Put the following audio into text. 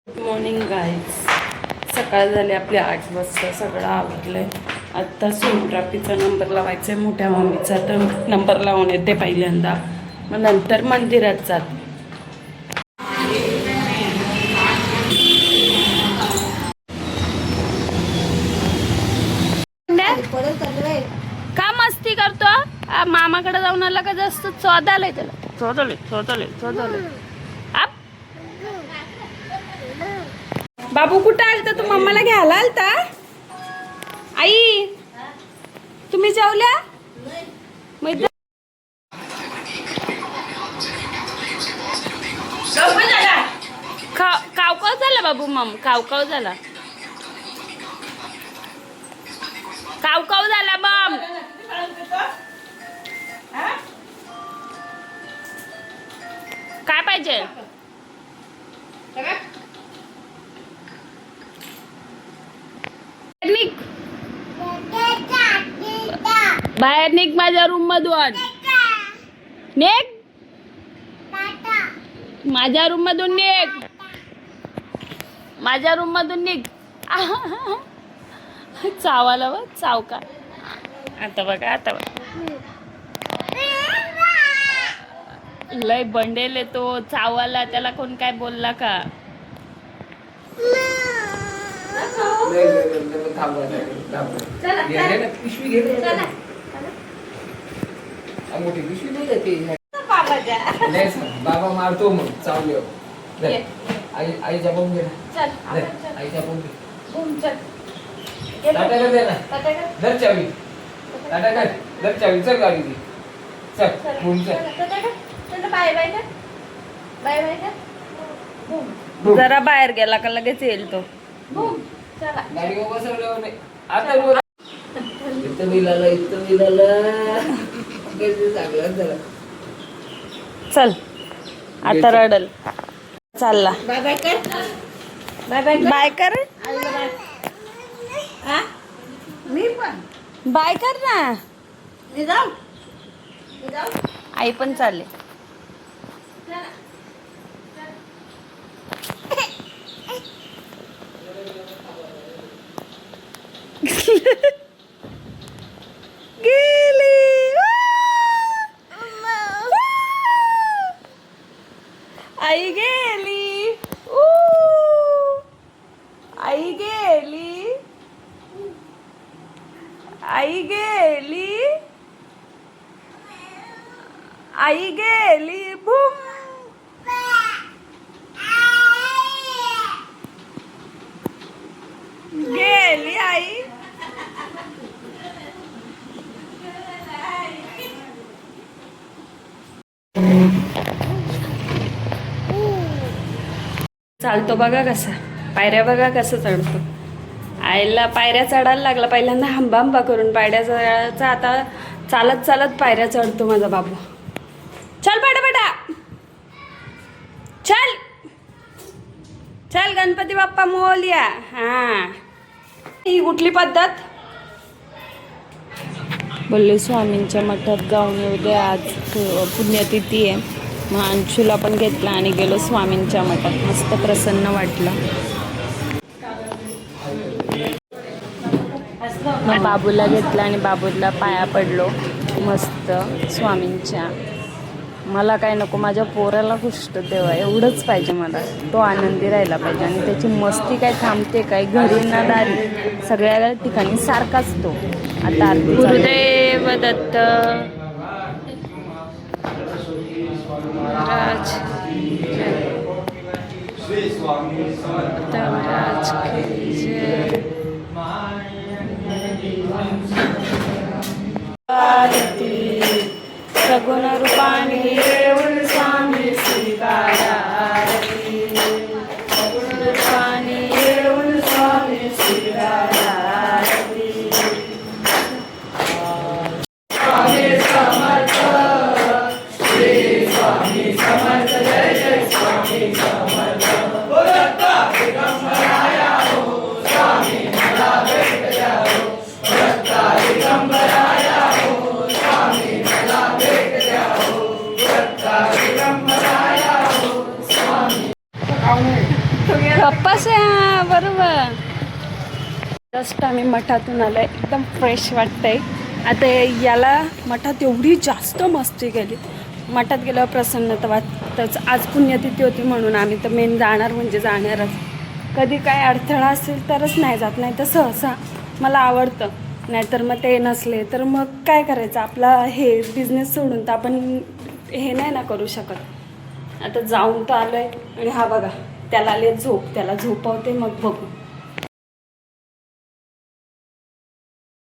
Good morning guys. सकाळ झाली आपली 8 वाजता. सगळं आवडलंय. आत्ता सोनोग्राफीचा नंबर लावायचा आहे मोठ्या मम्मीचा. तर नंबर लावून येते पहिल्यांदा, मग नंतर मंदिरात जाते. का मस्ती करतो? मामाकडे जाऊन आला का जास्त चोदालय त्याला. चोदालय. बाबू कुठं आलता? तू मम्माला घ्यायला आलता? आई तुम्ही जेवल्या? कावकाव झाला बाबू. कावकाव झाला. कावकाव झाला मम. काय पाहिजे? बाहेर निघ माझ्या रूम मधून. निघ माझ्या रूम मधून. माझ्या रूम मधून निघ. चावाला व चाव का. आता बघा. लय बंडेल तो चावाला. त्याला कोण काय बोलला का? बाबा मारतो मग चावले. आईच्या बोंब घे. आईच्या बोंब टाटा कर दे ना. धर चावी. टाटा कर. धर चावी. चल गाडी घे. चल बोंब चल. जरा बाहेर गेला का लगेच येईल तो. गाडी बसवल्यावर नाही. आता बोल. इथं मिळालं. चल आता रडल. चालला. बाय कर. मी पण बाय कर ना. मी जाऊ. आई पण चालले. गेली. आई गेली. आई गेली. आई गेली. आई गेली. बूम. गेली आई. चालतो बघा कसा. पायऱ्या बघा कसं चढतो. आईला पायऱ्या चढायला लागला. पहिल्यांदा हंबा करून पायऱ्या चढायचा. आता चालत पायऱ्या चढतो माझा बाबू. चल बेटा. चल गणपती बाप्पा मोरया. हा ही कुठली पद्धत? बोलले स्वामींच्या मठात गाऊन येऊ दे. आज पुण्यतिथी आहे. मग अंशूला पण घेतला आणि गेलो स्वामींच्या मठात. मस्त प्रसन्न वाटलं. मग बाबूला घेतला आणि बाबूला पाया पडलो मस्त स्वामींच्या. मला काय नको, माझ्या पोराला खुष्ट तेव्हा एवढंच पाहिजे मला. तो आनंदी राहायला पाहिजे. आणि त्याची मस्ती काय थांबते काय? घरी ना दारी सगळ्या ठिकाणी सारखाच तो. आता आरती. गुरुदेव दत्त महाराज महाराज की जय. आरती सगुण रूपाने येऊन स्वामी स्वीकारा. आरती सगुण रूपाने येऊन स्वामी स्वीकारा. आरती स्वामी समर्थ. श्री स्वामी समर्थ. जय जय स्वामी समर्थ. दिगंबराया हो स्वामी मला भेट द्या हो. दिगंबराया हो स्वामी मला भेट द्या हो. दिगंबराया हो स्वामी. पप्पाच्या बरोबर. जस्ट आम्ही मठातून आलो आहे, एकदम फ्रेश वाटतंय. आता याला मठात एवढी जास्त मस्ती केली. मठात गेल्यावर प्रसन्नता वाटतंच. आज पुण्यतिथी होती म्हणून आम्ही तर मेन जाणार म्हणजे जाणारच. कधी काय अडथळा असेल तरच नाही जात, नाही तर सहसा मला आवडतं. नाहीतर मग ते नसले तर मग काय करायचं, आपला हे बिझनेस सोडून तर आपण हे नाही ना करू शकत. आता जाऊन तर आलो आहे आणि हा बघा त्याला आले झोप, त्याला झोपवते मग बघू.